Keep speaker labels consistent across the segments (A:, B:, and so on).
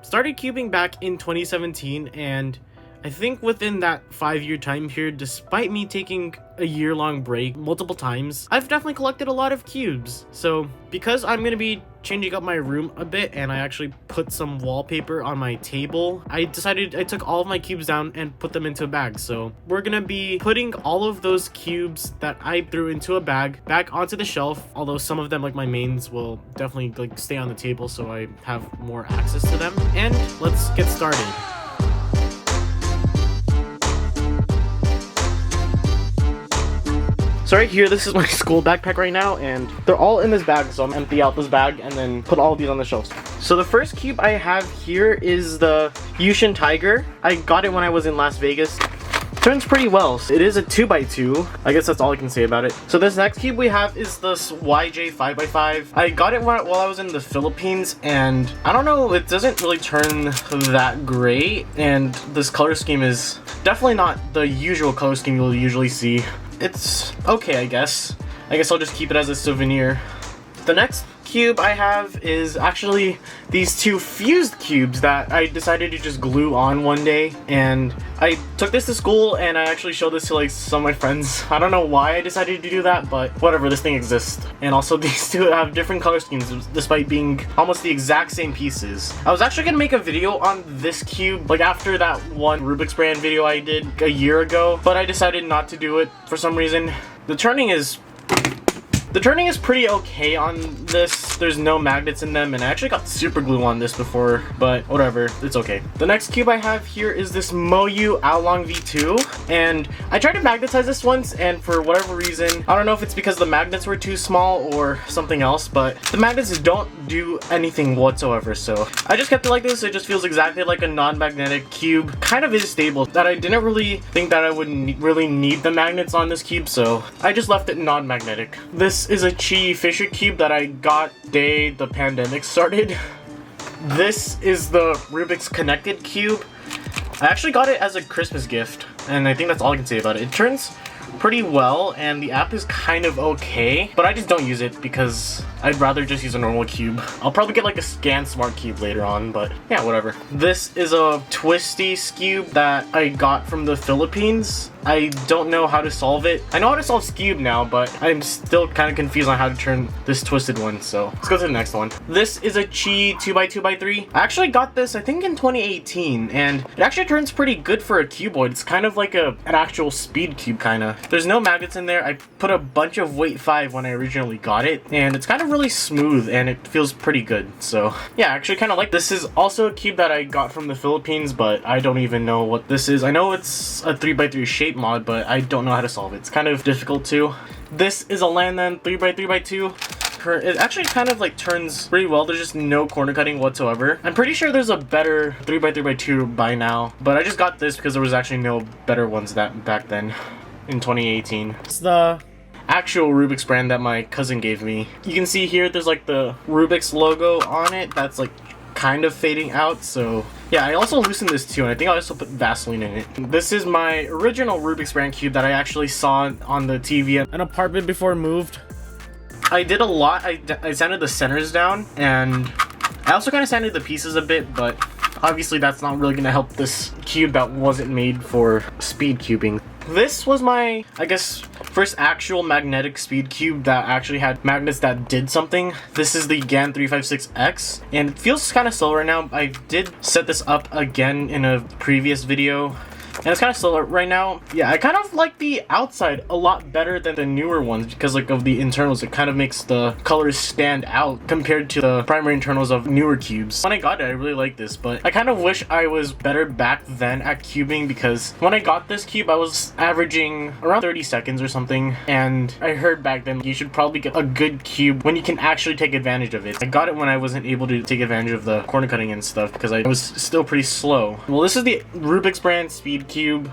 A: started cubing back in 2017, and I think within that 5-year time period, despite me taking a year-long break multiple times, I've definitely collected a lot of cubes. So because I'm going to be changing up my room a bit and I actually put some wallpaper on my table, I took all of my cubes down and put them into a bag. So we're going to be putting all of those cubes that I threw into a bag back onto the shelf, although some of them, like my mains, will definitely like stay on the table so I have more access to them. And let's get started. So right here, this is my school backpack right now, and they're all in this bag, so I'm empty out this bag and then put all of these on the shelves. So the first cube I have here is the Yushin Tiger. I got it when I was in Las Vegas. Turns pretty well. It is a 2x2. I guess that's all I can say about it. So this next cube we have is this YJ 5x5. I got it while I was in the Philippines, and I don't know, it doesn't really turn that great, and this color scheme is definitely not the usual color scheme you'll usually see. It's okay, I guess. I'll just keep it as a souvenir. The next cube I have is actually these two fused cubes that I decided to just glue on one day, and I took this to school and I actually showed this to like some of my friends. I don't know why I decided to do that, but whatever, this thing exists. And also these two have different color schemes despite being almost the exact same pieces. I was actually gonna make a video on this cube like after that one Rubik's brand video I did a year ago, but I decided not to do it for some reason. The turning is pretty okay on this. There's no magnets in them, and I actually got super glue on this before, but whatever, it's okay. The next cube I have here is this Moyu Outlong V2, and I tried to magnetize this once, and for whatever reason, I don't know if it's because the magnets were too small or something else, but the magnets don't do anything whatsoever, so I just kept it like this. It just feels exactly like a non-magnetic cube. Kind of is stable, that I didn't really think that I would really need the magnets on this cube, so I just left it non-magnetic. This is a Chi Fisher cube that I got the day the pandemic started. This is the Rubik's Connected cube. I actually got it as a Christmas gift, and I think that's all I can say about it. It turns pretty well, and the app is kind of okay, but I just don't use it because I'd rather just use a normal cube. I'll probably get like a Scan Smart cube later on, but yeah, whatever. This is a twisty cube that I got from the Philippines. I don't know how to solve it. I know how to solve Scube now, but I'm still kind of confused on how to turn this twisted one, so let's go to the next one. This is a Chi 2x2x3. I actually got this, I think, in 2018, and it actually turns pretty good for a cuboid. It's kind of like an actual speed cube, kind of. There's no magnets in there. I put a bunch of weight 5 when I originally got it, and it's kind of really smooth, and it feels pretty good, so yeah, I actually kind of like this. Is also a cube that I got from the Philippines, but I don't even know what this is. I know it's a 3x3 shape mod, but I don't know how to solve it. It's kind of difficult too. This is a Landan 3x3x2. It actually kind of like turns pretty well. There's just no corner cutting whatsoever. I'm pretty sure there's a better 3x3x2 by now, but I just got this because there was actually no better ones back then in 2018. It's the actual Rubik's brand that my cousin gave me. You can see here there's like the Rubik's logo on it that's like kind of fading out, so yeah. I also loosened this too, and I think I also put Vaseline in it. This is my original Rubik's brand cube that I actually saw on the TV at an apartment before I moved. I did a lot. I sanded the centers down, and I also kind of sanded the pieces a bit, but obviously that's not really gonna help this cube that wasn't made for speed cubing. This was my, I guess, first actual magnetic speed cube that actually had magnets that did something. This is the GAN 356X, and it feels kind of slow right now. I did set this up again in a previous video, and it's kind of slow right now. Yeah, I kind of like the outside a lot better than the newer ones because like of the internals. It kind of makes the colors stand out compared to the primary internals of newer cubes. When I got it, I really like this, but I kind of wish I was better back then at cubing, because when I got this cube, I was averaging around 30 seconds or something, and I heard back then you should probably get a good cube when you can actually take advantage of it. I got it when I wasn't able to take advantage of the corner cutting and stuff because I was still pretty slow. Well, this is the Rubik's brand speed cube.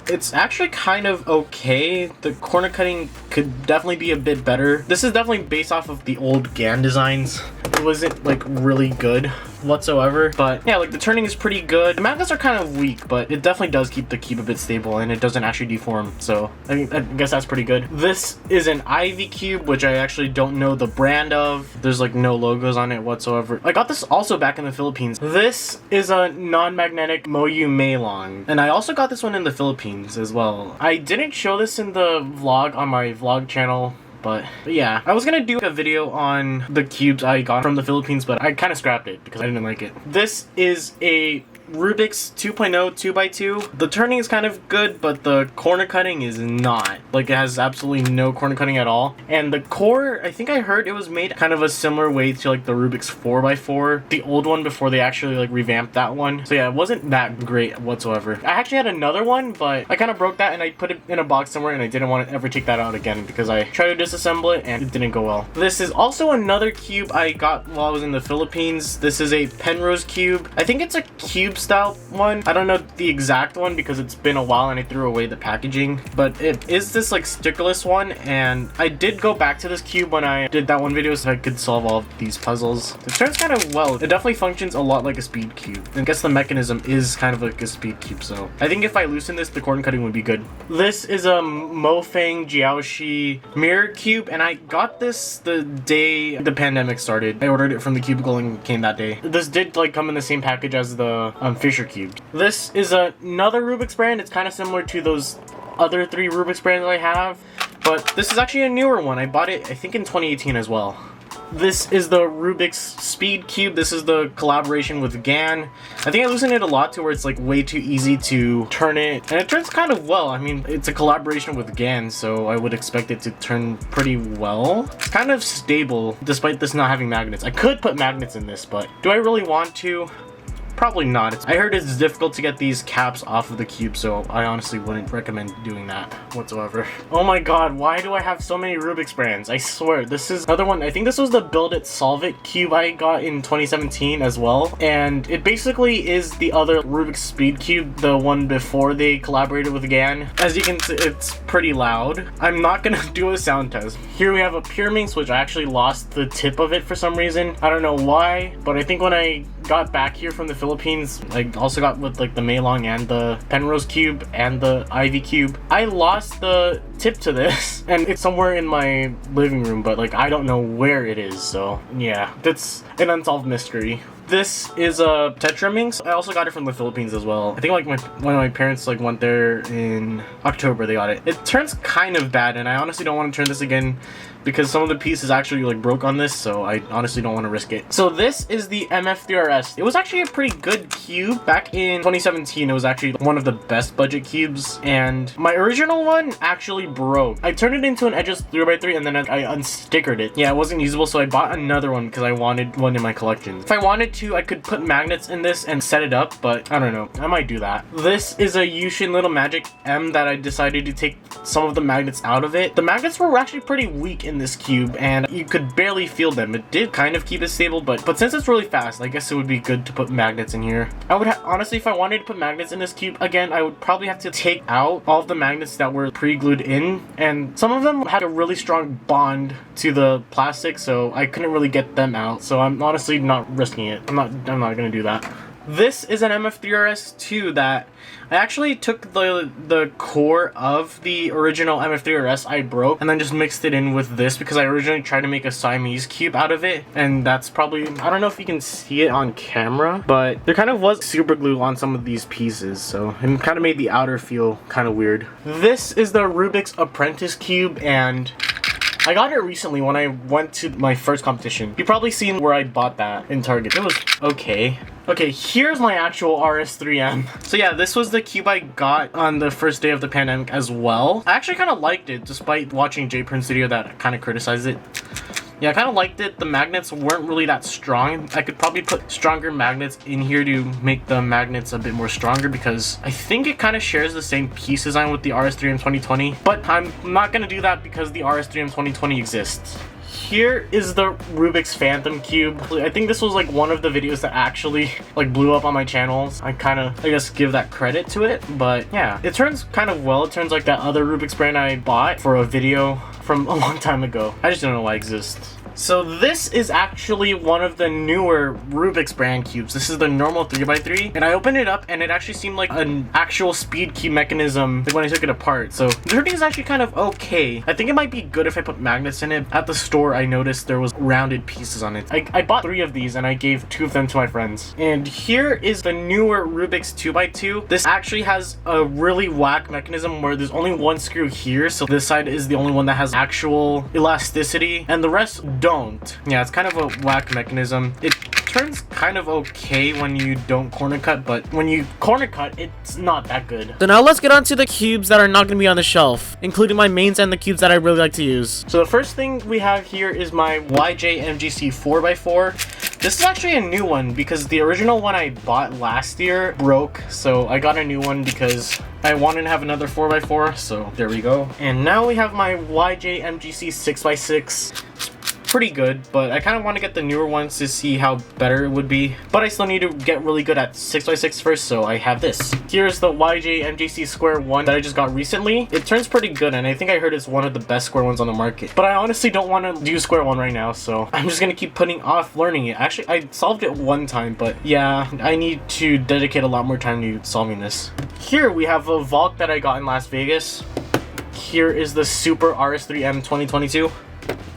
A: It's actually kind of okay. The corner cutting could definitely be a bit better. This is definitely based off of the old GAN designs. It wasn't like really good, whatsoever. But yeah, like the turning is pretty good. The magnets are kind of weak, but it definitely does keep the cube a bit stable and it doesn't actually deform. So I guess that's pretty good. This is an Ivy cube, which I actually don't know the brand of. There's like no logos on it whatsoever. I got this also back in the Philippines. This is a non-magnetic Moyu Meilong, and I also got this one in the Philippines as well. I didn't show this in the vlog on my vlog channel, but yeah, I was gonna do a video on the cubes I got from the Philippines, but I kind of scrapped it because I didn't like it. This is a Rubik's 2.0 2x2. The turning is kind of good, but the corner cutting is not. Like, it has absolutely no corner cutting at all. And the core, I think I heard it was made kind of a similar way to like the Rubik's 4x4, the old one before they actually like revamped that one. So yeah, it wasn't that great whatsoever. I actually had another one, but I kind of broke that and I put it in a box somewhere, and I didn't want to ever take that out again because I tried to disassemble it and it didn't go well. This is also another cube I got while I was in the Philippines. This is a Penrose cube. I think it's a cube style one. I don't know the exact one because it's been a while and I threw away the packaging, but it is this like stickerless one, and I did go back to this cube when I did that one video so I could solve all of these puzzles. It turns kind of well. It definitely functions a lot like a speed cube, and I guess the mechanism is kind of like a speed cube, so I think if I loosen this, the corner cutting would be good. This is a Mofang Jiaoshi mirror cube, and I got this the day the pandemic started. I ordered it from the Cubicle and came that day. This did like come in the same package as the Fisher cube. This is another Rubik's brand. It's kind of similar to those other 3 Rubik's brands I have, but this is actually a newer one. I bought it I think in 2018 as well. This is the Rubik's Speed Cube. This is the collaboration with GAN. I think I loosened it a lot to where it's like way too easy to turn it, and it turns kind of well. I mean, it's a collaboration with GAN, so I would expect it to turn pretty well. It's kind of stable despite this not having magnets. I could put magnets in this, but do I really want to? Probably not. I heard it's difficult to get these caps off of the cube, so I honestly wouldn't recommend doing that whatsoever. Oh my god, why do I have so many Rubik's brands? I swear, this is another one. I think this was the Build It Solve It cube I got in 2017 as well, and it basically is the other Rubik's Speed Cube, the one before they collaborated with GAN. As you can see, it's pretty loud. I'm not gonna do a sound test. Here we have a Pyraminx, which I actually lost the tip of it for some reason. I don't know why, but I think when I got back here from the Philippines, I also got with like the Meilong and the Penrose cube and the Ivy cube. I lost the tip to this and it's somewhere in my living room, but like I don't know where it is, so yeah, that's an unsolved mystery. This is a Tetraminx. I also got it from the Philippines as well. I think like one of my parents like went there in October. They got it. It turns kind of bad, and I honestly don't want to turn this again because some of the pieces actually like broke on this, so I honestly don't want to risk it. So this is the MF3RS. It was actually a pretty good cube. Back in 2017, it was actually one of the best budget cubes, and my original one actually broke. I turned it into an Edges 3x3 and then I unstickered it. Yeah, it wasn't usable, so I bought another one because I wanted one in my collection. If I wanted to, I could put magnets in this and set it up, but I don't know. I might do that. This is a Yushin Little Magic M that I decided to take some of the magnets out of it. The magnets were actually pretty weak in this cube, and you could barely feel them. It did kind of keep it stable, but since it's really fast, I guess it would be good to put magnets in here. I would honestly, if I wanted to put magnets in this cube again, I would probably have to take out all of the magnets that were pre-glued in, and some of them had a really strong bond to the plastic, so I couldn't really get them out. So I'm honestly not risking it. I'm not gonna do that. This is an MF3RS2 that I actually took the core of the original MF3RS I broke and then just mixed it in with this because I originally tried to make a Siamese cube out of it, and that's probably, I don't know if you can see it on camera, but there kind of was super glue on some of these pieces, so it kind of made the outer feel kind of weird. This is the Rubik's Apprentice cube, and I got it recently when I went to my first competition. You've probably seen where I bought that in Target. It was okay. Okay, here's my actual RS3M. So yeah, this was the cube I got on the first day of the pandemic as well. I actually kind of liked it, despite watching J Prince's video that kind of criticized it. Yeah, I kind of liked it. The magnets weren't really that strong. I could probably put stronger magnets in here to make the magnets a bit more stronger because I think it kind of shares the same piece design with the RS3M 2020. But I'm not going to do that because the RS3M 2020 exists. Here is the Rubik's Phantom Cube. I think this was like one of the videos that actually like blew up on my channels. I guess give that credit to it, but yeah, it turns kind of well. It turns like that other Rubik's brand I bought for a video from a long time ago. I just don't know why it exists. So this is actually one of the newer Rubik's brand cubes. This is the normal 3x3, and I opened it up and it actually seemed like an actual speed cube mechanism when I took it apart. So the turning is actually kind of okay. I think it might be good if I put magnets in it. At the store, I noticed there was rounded pieces on it. I bought 3 of these and I gave 2 of them to my friends. And here is the newer Rubik's 2x2. This actually has a really whack mechanism where there's only one screw here, so this side is the only one that has actual elasticity and the rest don't. Yeah, it's kind of a whack mechanism. It turns kind of okay when you don't corner cut, but when you corner cut, it's not that good. So now let's get on to the cubes that are not going to be on the shelf, including my mains and the cubes that I really like to use. So the first thing we have here is my YJ MGC 4x4. This is actually a new one because the original one I bought last year broke, so I got a new one because I wanted to have another 4x4, so there we go. And now we have my YJ MGC 6x6. Pretty good, but I kind of want to get the newer ones to see how better it would be, but I still need to get really good at 6x6 first, so I have this. Here's the YJ MGC Square 1 that I just got recently. It turns pretty good, and I think I heard it's one of the best square ones on the market, but I honestly don't want to do square 1 right now, so I'm just gonna keep putting off learning it. Actually, I solved it one time, but yeah, I need to dedicate a lot more time to solving this. Here we have a Valk that I got in Las Vegas. Here is the Super RS3M 2022.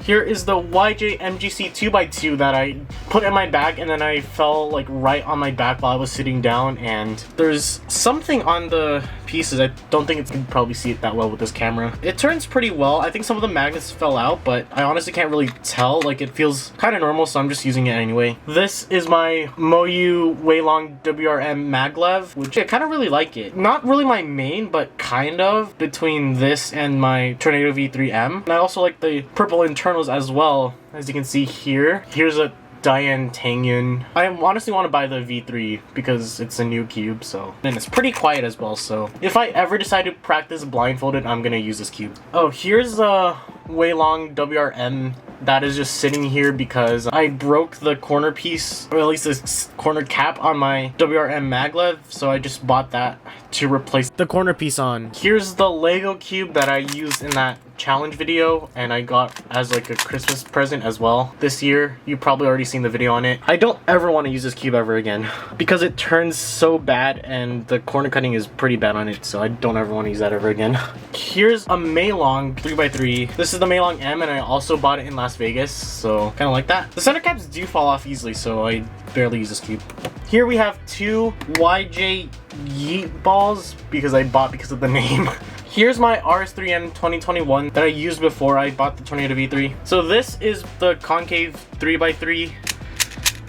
A: Here is the YJ MGC 2x2 that I put in my bag, and then I fell like right on my back while I was sitting down, and there's something on the pieces. I don't think you can probably see it that well with this camera. It turns pretty well. I think some of the magnets fell out, but I honestly can't really tell. Like, it feels kind of normal, so I'm just using it anyway. This is my Moyu Weilong WRM maglev, which I kind of really like it. Not really my main, but kind of between this and my Tornado V3M. And I also like the purple internals as well, as you can see here. Here's a Diane Tangyun. I honestly want to buy the V3 because it's a new cube, so, and it's pretty quiet as well, so if I ever decide to practice blindfolded, I'm gonna use this cube. Oh, here's a Weilong WRM that is just sitting here because I broke the corner piece, or at least this corner cap on my WRM maglev, so I just bought that to replace the corner piece on. Here's the Lego cube that I used in that challenge video, and I got as like a Christmas present as well this year. You've probably already seen the video on it. I don't ever want to use this cube ever again because it turns so bad and the corner cutting is pretty bad on it, so I don't ever want to use that ever again. Here's a Meilong 3x3. This is the Meilong M, and I also bought it in Las Vegas, so kind of like that. The center caps do fall off easily, so I barely use this cube. Here we have 2 YJ Yeet balls because I bought because of the name. Here's my RS3M 2021 that I used before I bought the Tornado V3. So this is the concave 3x3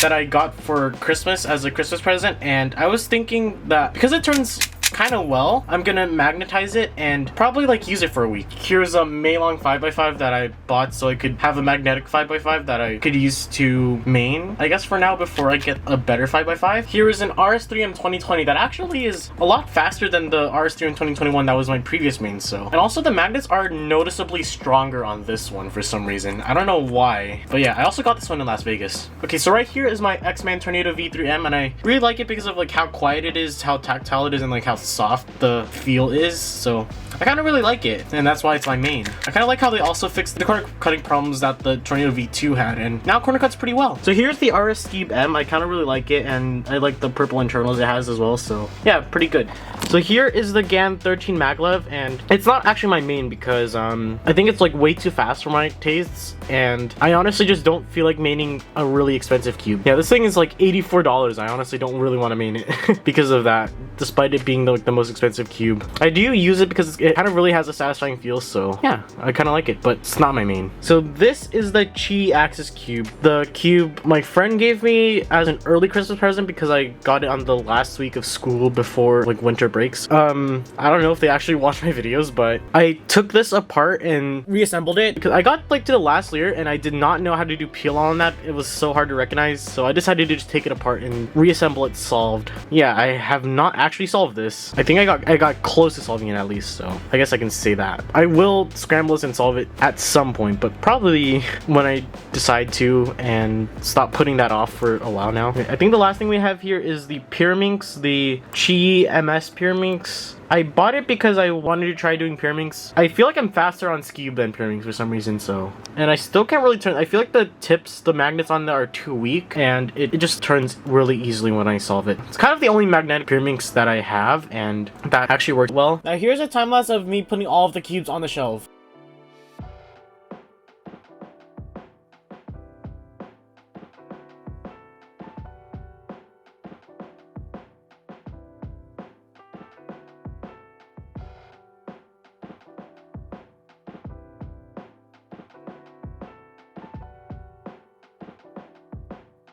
A: that I got for Christmas as a Christmas present, and I was thinking that because it turns kind of well, I'm gonna magnetize it and probably like use it for a week. Here's a Meilong 5x5 that I bought so I could have a magnetic 5x5 that I could use to main, I guess, for now before I get a better 5x5. Here is an RS3M 2020 that actually is a lot faster than the RS3M 2021 that was my previous main, so. And also the magnets are noticeably stronger on this one for some reason. I don't know why, but yeah, I also got this one in Las Vegas. Okay, so right here is my X-Man Tornado V3M, and I really like it because of like how quiet it is, how tactile it is, and like how soft the feel is, so I kind of really like it, and that's why it's my main. I kind of like how they also fixed the corner cutting problems that the Tornado V2 had, and now corner cuts pretty well. So here's the RS Ski M. I kind of really like it, and I like the purple internals it has as well, so yeah, pretty good. So here is the GAN 13 maglev, and it's not actually my main because I think it's like way too fast for my tastes, and I honestly just don't feel like maining a really expensive cube. Yeah, this thing is like $84. I honestly don't really want to main it because of that, despite it being the most expensive cube. I do use it because it kind of really has a satisfying feel, so yeah, I kind of like it, but it's not my main. So this is the Chi Axis cube. The cube my friend gave me as an early Christmas present because I got it on the last week of school before like winter breaks. I don't know if they actually watched my videos, but I took this apart and reassembled it because I got like to the last layer and I did not know how to do peel on that. It was so hard to recognize, so I decided to just take it apart and reassemble it solved. Yeah, I have not actually solved this. I think I got close to solving it at least, so I guess I can say that. I will scramble this and solve it at some point, but probably when I decide to and stop putting that off for a while now. I think the last thing we have here is the Pyraminx, the Chi MS Pyraminx. I bought it because I wanted to try doing Pyraminx. I feel like I'm faster on Skewb than Pyraminx for some reason, so. And I still can't really turn, I feel like the tips, the magnets on there are too weak, and it just turns really easily when I solve it. It's kind of the only magnetic Pyraminx that I have, and that actually worked well. Now here's a time lapse of me putting all of the cubes on the shelf.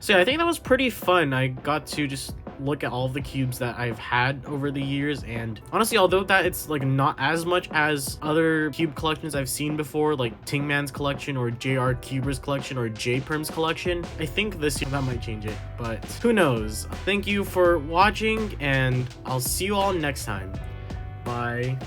A: So yeah, I think that was pretty fun. I got to just look at all of the cubes that I've had over the years, and honestly, although that it's like not as much as other cube collections I've seen before, like Tingman's collection or JR Cuber's collection or J-Perm's collection, I think this year that might change it, but who knows. Thank you for watching, and I'll see you all next time. Bye.